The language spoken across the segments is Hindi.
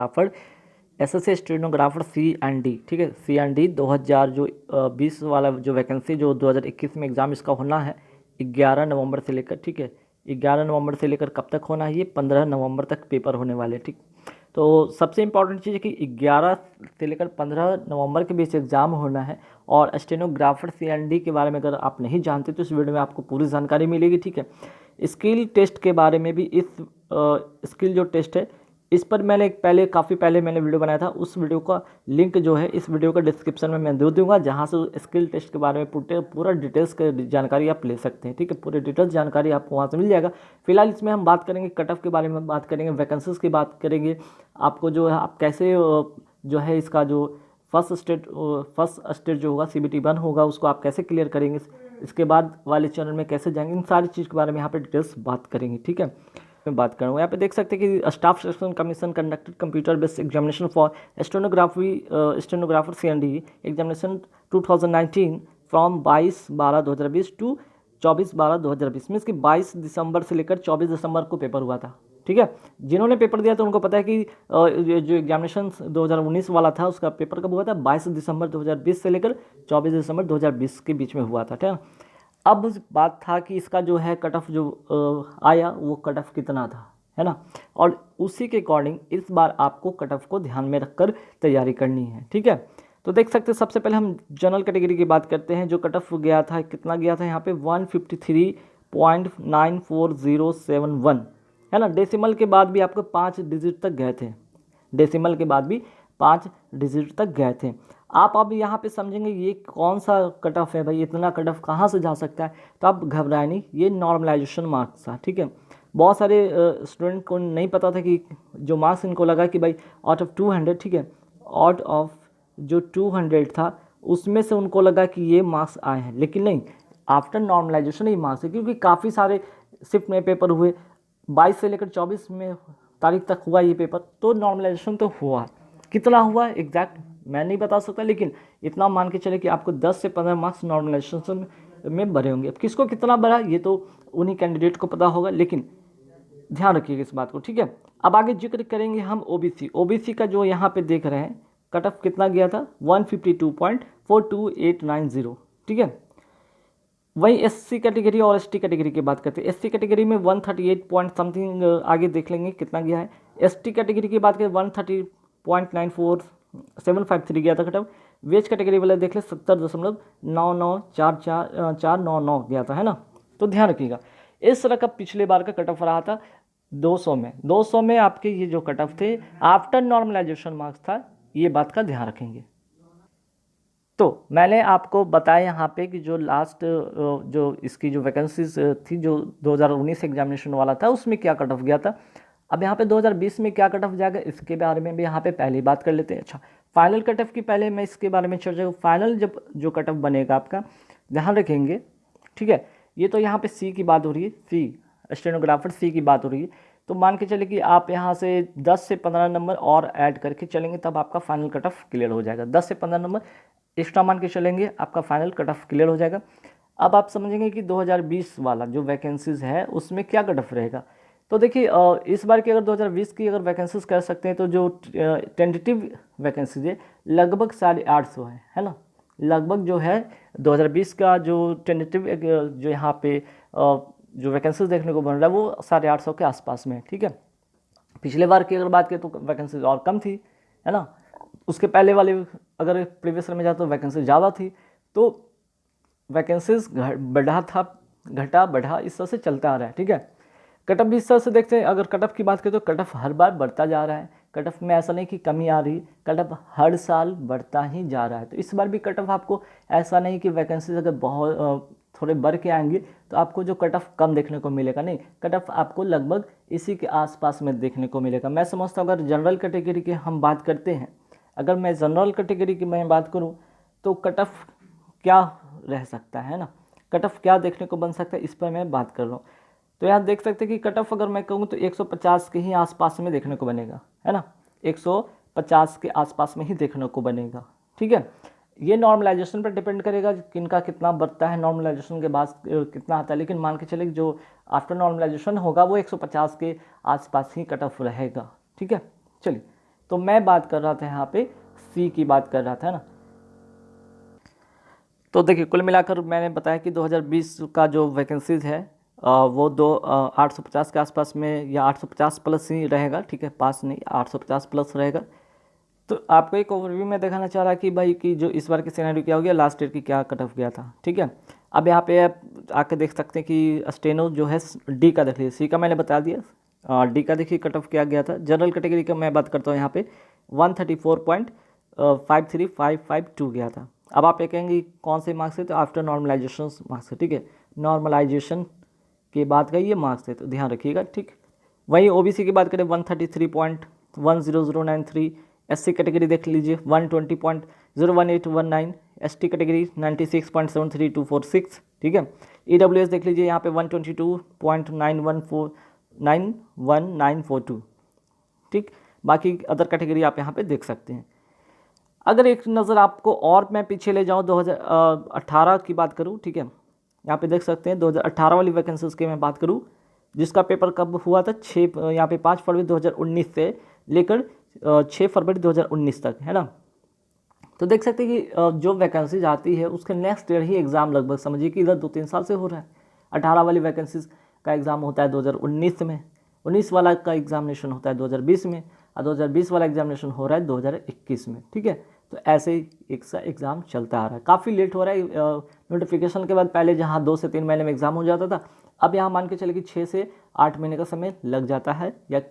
स्टेनोग्राफर, एसएससी स्टेनोग्राफर C&D, ठीक है, C&D 2020 वाला जो वैकेंसी जो 2021 में एग्ज़ाम इसका होना है 11 नवंबर से लेकर, ठीक है, 11 नवंबर से लेकर कब तक होना है, ये 15 नवंबर तक पेपर होने वाले, ठीक। तो सबसे इम्पॉर्टेंट चीज़ है कि 11 से लेकर 15 नवंबर के बीच एग्ज़ाम होना है। और स्टेनोग्राफर C&D के बारे में अगर आप नहीं जानते तो इस वीडियो में आपको पूरी जानकारी मिलेगी, ठीक है। स्किल टेस्ट के बारे में भी, इस स्किल जो टेस्ट है इस पर मैंने काफ़ी पहले मैंने वीडियो बनाया था, उस वीडियो का लिंक जो है इस वीडियो का डिस्क्रिप्शन में मैं दे दूंगा, जहां से स्किल टेस्ट के बारे में पूरा डिटेल्स का जानकारी आप ले सकते हैं, ठीक है, पूरी डिटेल्स जानकारी आपको वहां से मिल जाएगा। फिलहाल इसमें हम बात करेंगे कट ऑफ के बारे में, बात करेंगे वैकेंसीज की बात करेंगे, आपको जो है आप कैसे जो है इसका जो फर्स्ट स्टेट जो होगा CBT 1 होगा उसको आप कैसे क्लियर करेंगे, इसके बाद वाले चरण में कैसे जाएंगे, इन सारी चीज़ के बारे में यहाँ पे डिटेल्स बात करेंगे, ठीक है। मैं बात करूँगा यहाँ पे देख सकते हैं कि staff selection commission conducted computer based examination for stenographer C&D examination 2019 from 22/12/2020 to 24/12/2020, means कि 22 दिसंबर से लेकर 24 दिसंबर को पेपर हुआ था, ठीक है। जिन्होंने पेपर दिया तो उनको पता है कि जो एग्जामिनेशन 2019 वाला था उसका पेपर कब हुआ था, 22 दिसंबर 2020 से लेकर 24 दिसंबर 2020 के बीच में हुआ था, ठीक है। अब बात था कि इसका जो है कट ऑफ जो आया वो कट ऑफ कितना था, है ना, और उसी के अकॉर्डिंग इस बार आपको कट ऑफ को ध्यान में रखकर तैयारी करनी है, ठीक है। तो देख सकते हैं सबसे पहले हम जनरल कैटेगरी की बात करते हैं। जो कट ऑफ गया था, कितना गया था यहाँ पे 153.94071, है ना। डेसिमल के बाद भी आपको 5 डिजिट तक गए थे, डेसिमल के बाद भी 5 डिजिट तक गए थे। आप अब यहाँ पे समझेंगे ये कौन सा कट ऑफ है भाई, इतना कट ऑफ कहाँ से जा सकता है, तो आप घबराए नहीं, ये नॉर्मलाइजेशन मार्क्स था, ठीक है। बहुत सारे स्टूडेंट को नहीं पता था कि जो मार्क्स इनको लगा कि भाई आउट ऑफ 200, ठीक है, आउट ऑफ जो 200 था उसमें से उनको लगा कि ये मार्क्स आए हैं, लेकिन नहीं, आफ्टर नॉर्मलाइजेशन ही मार्क्स है, क्योंकि काफ़ी सारे शिफ्ट में पेपर हुए, 22 से लेकर 24 में तारीख तक हुआ ये पेपर, तो नॉर्मलाइजेशन तो हुआ, कितना हुआ एग्जैक्ट मैं नहीं बता सकता, लेकिन इतना मान के चले कि आपको 10 से 15 मार्क्स नॉर्मलाइजेशन में बढ़े होंगे। अब किसको कितना बढ़ा ये तो उन्हीं कैंडिडेट को पता होगा, लेकिन ध्यान रखिएगा इस बात को, ठीक है। अब आगे जिक्र करेंगे हम ओबीसी का, जो यहाँ पे देख रहे हैं कट ऑफ कितना गया था 152.42890, ठीक है। वही SC कैटेगरी और ST कैटेगरी की बात करते हैं। SC कैटेगरी में 138 पॉइंट समथिंग आगे देख लेंगे कितना गया है। ST कैटेगरी की बात करें 130.94753 गया था कट ऑफ। वेज कैटेगरी वाले देख ले 70.9944499 गया था, है ना। तो ध्यान रखिएगा इस तरह का पिछले बार का कट ऑफ रहा था 200 में आपके ये जो कट ऑफ थे आफ्टर नॉर्मलाइजेशन मार्क्स था, ये बात का ध्यान रखेंगे। तो मैंने आपको बताया यहाँ पे कि जो लास्ट जो इसकी जो वैकेंसीज थी जो 2019 एग्जामिनेशन वाला था उसमें क्या कट ऑफ गया था। अब यहाँ पे 2020 में क्या कट ऑफ जाएगा इसके बारे में भी यहाँ पे पहले बात कर लेते हैं। अच्छा, फाइनल कट ऑफ की पहले मैं इसके बारे में चर्चा करूँ। फाइनल जब जो कट ऑफ बनेगा आपका ध्यान रखेंगे, ठीक है। ये तो यहाँ पे C की बात हो रही है, C स्टेनोग्राफर C की बात हो रही है। तो मान के चले कि आप यहाँ से 10 से 15 नंबर और ऐड करके चलेंगे तब आपका फाइनल कट ऑफ क्लियर हो जाएगा। 10 से 15 नंबर एक्स्ट्रा मान के चलेंगे आपका फाइनल कट ऑफ क्लियर हो जाएगा। अब आप समझेंगे कि 2020 वाला जो वैकेंसीज है उसमें क्या कट ऑफ रहेगा। तो देखिए इस बार की अगर 2020 की अगर वैकेंसीज कर सकते हैं तो जो टेंटेटिव वैकेंसीज है लगभग 850 है ना। लगभग जो है 2020 का जो टेंटेटिव जो यहाँ पे जो वैकेंसीज देखने को बन रहा है वो 850 के आसपास में है, ठीक है। पिछले बार की अगर बात करें तो वैकेंसीज और कम थी, है ना। उसके पहले वाले अगर प्रीवियस ईयर में जाए तो वैकेंसी ज़्यादा थी। तो वैकेंसीज बढ़ा था, घटा बढ़ा इस तरह से चलता आ रहा है, ठीक है। कट ऑफ भी इस तरह से देखते हैं। अगर कट ऑफ की बात करें तो कट ऑफ हर बार बढ़ता जा रहा है। कट ऑफ में ऐसा नहीं कि कमी आ रही, कट ऑफ हर साल बढ़ता ही जा रहा है। तो इस बार भी कट ऑफ आपको ऐसा नहीं कि वैकेंसीज अगर बहुत थोड़े बढ़ के आएंगे तो आपको जो कट ऑफ कम देखने को मिलेगा, नहीं, कट ऑफ आपको लगभग इसी के आसपास में देखने को मिलेगा। मैं समझता हूँ अगर जनरल कैटेगरी की हम बात करते हैं, अगर मैं जनरल कैटेगरी की मैं बात करूं तो कट ऑफ क्या रह सकता है ना, कट ऑफ क्या देखने को बन सकता है इस पर मैं बात कर रहा हूं। तो यहाँ देख सकते हैं कि कट ऑफ अगर मैं कहूँ तो 150 के ही आसपास में देखने को बनेगा, है ना। 150 के आसपास में ही देखने को बनेगा, ठीक है। ये नॉर्मलाइजेशन पर डिपेंड करेगा किनका कितना बढ़ता है, नॉर्मलाइजेशन के बाद कितना आता है, लेकिन मान के चले जो आफ्टर नॉर्मलाइजेशन होगा वो 150 के आसपास ही कट ऑफ रहेगा, ठीक है। चलिए तो मैं बात कर रहा था यहाँ पे सी की बात कर रहा था ना। तो देखिए कुल मिलाकर मैंने बताया कि 2020 का जो वैकेंसीज है वो 850 के आसपास में या 850 प्लस ही रहेगा, ठीक है, पास नहीं 850 प्लस रहेगा। तो आपको एक ओवरव्यू में दिखाना चाह रहा कि भाई कि जो इस बार की सिनेरियो क्या हो गया, लास्ट ईयर की क्या कट ऑफ गया था, ठीक है। अब यहाँ पे आप आके देख सकते हैं कि स्टेनो जो है डी का देख लीजिए, सी का मैंने बता दिया, डी का देखिए कट ऑफ क्या गया था। जनरल कैटेगरी का मैं बात करता हूँ यहाँ पे 134.53552 गया था। अब आप ये कहेंगे कौन से मार्क्स है, तो आफ्टर नॉर्मलाइजेशन मार्क्स है, ठीक है, नॉर्मलाइजेशन के बाद का ये मार्क्स है, तो ध्यान रखिएगा, ठीक। वहीं ओबीसी की बात करें 133.10093, एससी कैटेगरी देख लीजिए 120.01819, एसटी कैटेगरी 96.73246, ठीक है। ईडब्ल्यूएस देख लीजिए यहाँ पे 122.91942, ठीक। बाकी अदर कैटेगरी आप यहाँ पे देख सकते हैं। अगर एक नज़र आपको और मैं पीछे ले जाऊँ 2018 की बात करूँ, ठीक है, यहाँ पे देख सकते हैं 2018 वाली वैकेंसीज की मैं बात करूँ, जिसका पेपर कब हुआ था, 6 यहाँ पे 5 फरवरी 2019 से लेकर 6 फरवरी 2019 तक, है ना। तो देख सकते हैं कि जो वैकेंसीज आती है उसके नेक्स्ट ईयर ही एग्ज़ाम लगभग समझिए कि इधर 2-3 साल से हो रहा है। 18 वाली वैकेंसीज का एग्ज़ाम होता है 2019 में, 19 वाला का एग्जामिनेशन होता है 2020 में, और 2020 वाला एग्जामिनेशन हो रहा है 2021 में, ठीक है। तो ऐसे ही एक सा एग्ज़ाम चलता आ रहा है, काफ़ी लेट हो रहा है नोटिफिकेशन के बाद। पहले जहाँ 2 से 3 महीने में एग्ज़ाम हो जाता था, अब यहाँ मान के चले कि 6 से 8 महीने का समय लग जाता है। या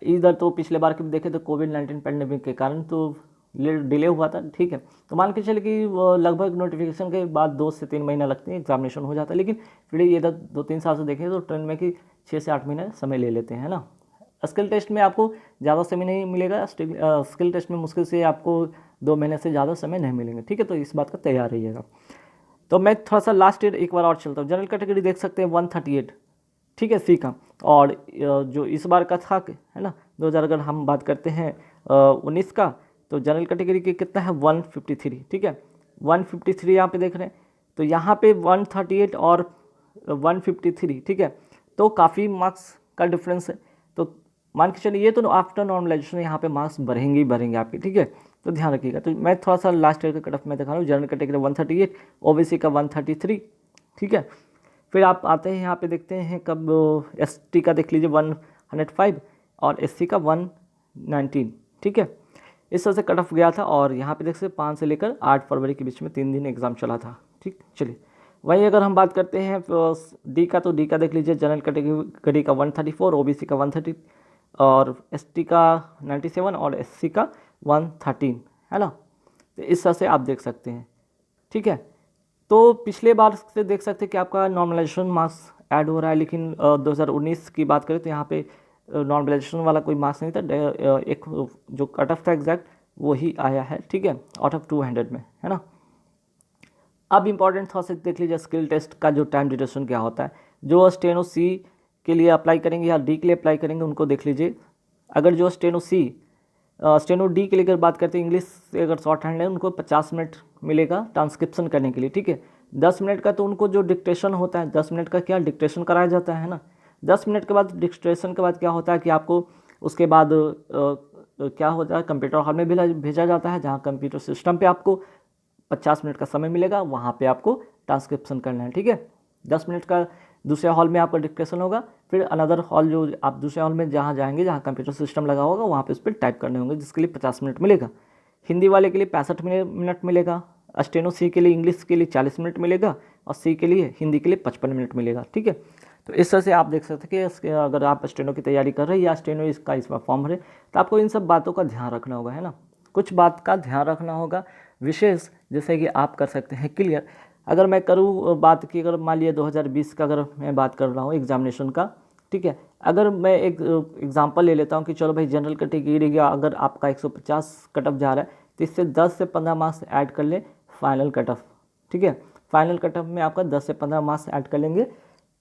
इधर तो पिछले बार के देखें तो कोविड-19 पैंडेमिक के कारण तो डिले हुआ था, ठीक है। तो मान के चले कि लगभग नोटिफिकेशन के बाद 2 से 3 महीना लगते हैं, एग्जामिनेशन हो जाता है। लेकिन फिर ये इधर 2-3 साल से देखें तो ट्रेंड में कि 6 से 8 महीने समय ले लेते हैं, है ना। स्किल टेस्ट में आपको ज़्यादा समय नहीं मिलेगा, स्किल टेस्ट में मुश्किल से आपको 2 महीने से ज़्यादा समय नहीं मिलेंगे, ठीक है। तो इस बात का तैयार रहिएगा। तो मैं थोड़ा सा लास्ट ईयर एक बार और चलता हूँ। जनरल कैटेगरी देख सकते हैं 138, ठीक है, सी का। और जो इस बार का था, है ना, 2000 अगर हम बात करते हैं 19 का, तो जनरल कैटेगरी के कितना है 153, ठीक है, 153 यहाँ पे देख रहे हैं। तो यहाँ पे 138 और 153, ठीक है, तो काफ़ी मार्क्स का डिफरेंस है। तो मान के चलिए ये तो आफ्टर नॉर्मलाइजेशन यहाँ पे मार्क्स बढ़ेंगे ही बढ़ेंगे आपके, ठीक है। तो ध्यान रखिएगा। तो मैं थोड़ा सा लास्ट ईयर का कट ऑफ में दिखा रहा हूँ। जनरल कैटेगरी 138, ओबीसी का 133, ठीक है। फिर आप आते हैं यहाँ पे देखते हैं कब एसटी का देख लीजिए 105 और एससी का 119, ठीक है। इस तरह से कट ऑफ गया था। और यहाँ पे देख सकते 5 से लेकर 8 फरवरी के बीच में 3 दिन एग्जाम चला था, ठीक। चलिए वहीं अगर हम बात करते हैं डी का, तो डी का देख लीजिए जनरल कैटेगरी का 134, ओबीसी का 130 और एसटी का 97 और एससी का 113, है ना। तो इस तरह से आप देख सकते हैं, ठीक है। तो पिछले बार से देख सकते हैं कि आपका नॉर्मलाइजेशन मार्क्स ऐड हो रहा है, लेकिन 2019 की बात करें तो यहाँ पे नॉर्मलाइजेशन वाला कोई मार्क्स नहीं था। एक जो कट ऑफ था एग्जैक्ट वही आया है, ठीक है, आउट ऑफ 200 में, है ना। अब इंपॉर्टेंट थोड़ा सा देख लीजिए स्किल टेस्ट का जो टाइम ड्यूरेशन क्या होता है। जो स्टेनो सी के लिए अप्लाई करेंगे या डी के लिए अप्लाई करेंगे उनको देख लीजिए। अगर जो स्टेनो डी के लिए अगर बात करते हैं, इंग्लिश से अगर शॉर्ट हैंड है उनको 50 मिनट मिलेगा ट्रांसक्रिप्शन करने के लिए, ठीक है। 10 मिनट का तो उनको जो डिक्टेशन होता है, 10 मिनट का क्या डिक्टेशन कराया जाता है ना। 10 मिनट के बाद डिक्टेशन के बाद क्या होता है कि आपको उसके बाद क्या होता है, कंप्यूटर हॉल में भेजा जाता है, जहाँ कंप्यूटर सिस्टम पे आपको 50 मिनट का समय मिलेगा, वहाँ पे आपको ट्रांसक्रिप्शन करना है, ठीक है। 10 मिनट का दूसरे हॉल में आपका डिस्कशन होगा, फिर अनदर हॉल जो आप दूसरे हॉल में जहाँ जाएंगे जहाँ कंप्यूटर सिस्टम लगा होगा वहाँ पे उस पर टाइप करने होंगे, जिसके लिए 50 मिनट मिलेगा। हिंदी वाले के लिए 65 मिनट मिलेगा, स्टेनो सी के लिए इंग्लिश के लिए 40 मिनट मिलेगा और सी के लिए हिंदी के लिए 55 मिनट मिलेगा, ठीक है। तो इस तरह से आप देख सकते हैं कि अगर आप स्टेनो की तैयारी कर रहे हैं या स्टेनो इसमें फॉर्म भरे, तो आपको इन सब बातों का ध्यान रखना होगा, है ना। कुछ बात का ध्यान रखना होगा विशेष, जैसे कि आप कर सकते हैं क्लियर। अगर मैं करूँ बात की, अगर मान लिया 2020 का अगर मैं बात कर रहा हूँ एग्जामिनेशन का, ठीक है। अगर मैं एक एग्जांपल ले लेता हूँ कि चलो भाई जनरल कैटेगरी का अगर आपका 150 कट ऑफ जा रहा है, तो इससे 10 से 15 मार्क्स ऐड कर ले फाइनल कट ऑफ, ठीक है। फाइनल कट ऑफ में आपका 10 से 15 मार्क्स ऐड कर लेंगे,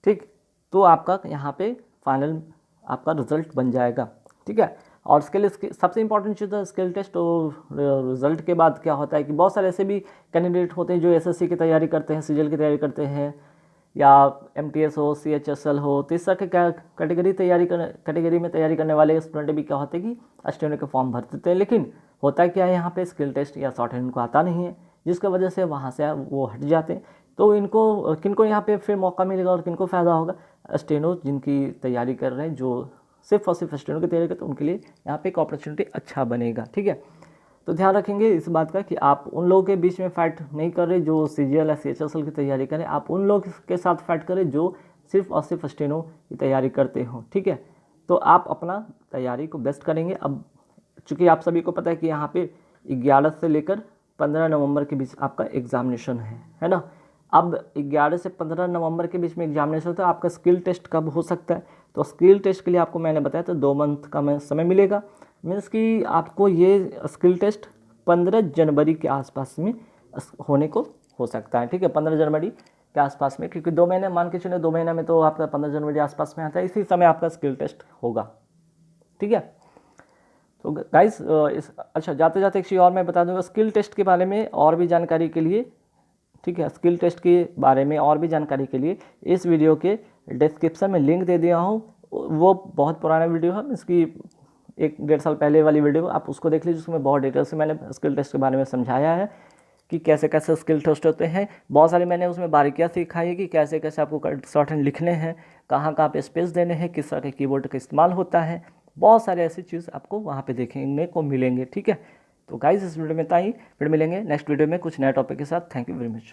ठीक, तो आपका यहाँ पे फाइनल आपका रिजल्ट बन जाएगा, ठीक है। और सबसे इंपॉर्टेंट चीज़ है स्किल टेस्ट। तो रिजल्ट के बाद क्या होता है कि बहुत सारे ऐसे भी कैंडिडेट होते हैं जो एसएससी की तैयारी करते हैं, सीजीएल की तैयारी करते हैं, या MTS हो, CHSL हो, तो इस तरह के कैटेगरी में तैयारी करने वाले स्टूडेंट भी क्या होते हैं कि स्टेनो के फॉर्म भर देते हैं, लेकिन होता क्या है यहाँ पे स्किल टेस्ट या शॉर्ट हैंड इनको आता नहीं है, जिसकी वजह से वहाँ से वो हट जाते हैं। तो इनको किनको यहाँ पे फिर मौका मिलेगा और किनको फ़ायदा होगा? स्टेनो जिनकी तैयारी कर रहे हैं, जो सिर्फ और सिर्फ स्टेनो की तैयारी करते हैं, उनके लिए यहाँ पे एक अपॉर्चुनिटी अच्छा बनेगा। ठीक है, तो ध्यान रखेंगे इस बात का कि आप उन लोगों के बीच में फाइट नहीं कर रहे जो CGL या CHSL की तैयारी करें, आप उन लोगों के साथ फाइट करें जो सिर्फ और सिर्फ स्टेनो की तैयारी करते हो। ठीक है, तो आप अपना तैयारी को बेस्ट करेंगे। अब चूँकि आप सभी को पता है कि यहाँ पे 11 से लेकर 15 नवंबर के बीच आपका एग्जामिनेशन है ना। अब 11 से 15 नवंबर के बीच में एग्जामिनेशन होता है, आपका स्किल टेस्ट कब हो सकता है? तो स्किल टेस्ट के लिए आपको मैंने बताया था 2 मंथ का समय मिलेगा। मीन्स कि आपको ये स्किल टेस्ट 15 जनवरी के आसपास में होने को हो सकता है। ठीक है, 15 जनवरी के आसपास में, क्योंकि 2 महीने मान के चलिए, 2 महीने में तो आपका 15 जनवरी आसपास में आता है, इसी समय आपका स्किल टेस्ट होगा। ठीक है, तो गाइस अच्छा जाते जाते एक चीज़ और मैं बता दूंगा स्किल टेस्ट के बारे में और भी जानकारी के लिए। ठीक है, स्किल टेस्ट के बारे में और भी जानकारी के लिए इस वीडियो के डिस्क्रिप्शन में लिंक दे दिया हूँ। वो बहुत पुराना वीडियो है, इसकी 1-1.5 साल पहले वाली वीडियो, आप उसको देख लीजिए। उसमें बहुत डिटेल से मैंने स्किल टेस्ट के बारे में समझाया है कि कैसे कैसे स्किल टेस्ट होते हैं। बहुत सारी मैंने उसमें बारीकियाँ सिखाई है कि कैसे कैसे आपको शॉर्ट हैंड लिखने हैं, कहाँ कहाँ पे स्पेस देने हैं, किस तरह के कीबोर्ड का इस्तेमाल होता है। बहुत सारे ऐसी चीज़ आपको वहाँ पे देखने को मिलेंगे। ठीक है, तो गाइस इस वीडियो में इतना ही, फिर मिलेंगे नेक्स्ट वीडियो में कुछ नए टॉपिक के साथ। Thank you very much.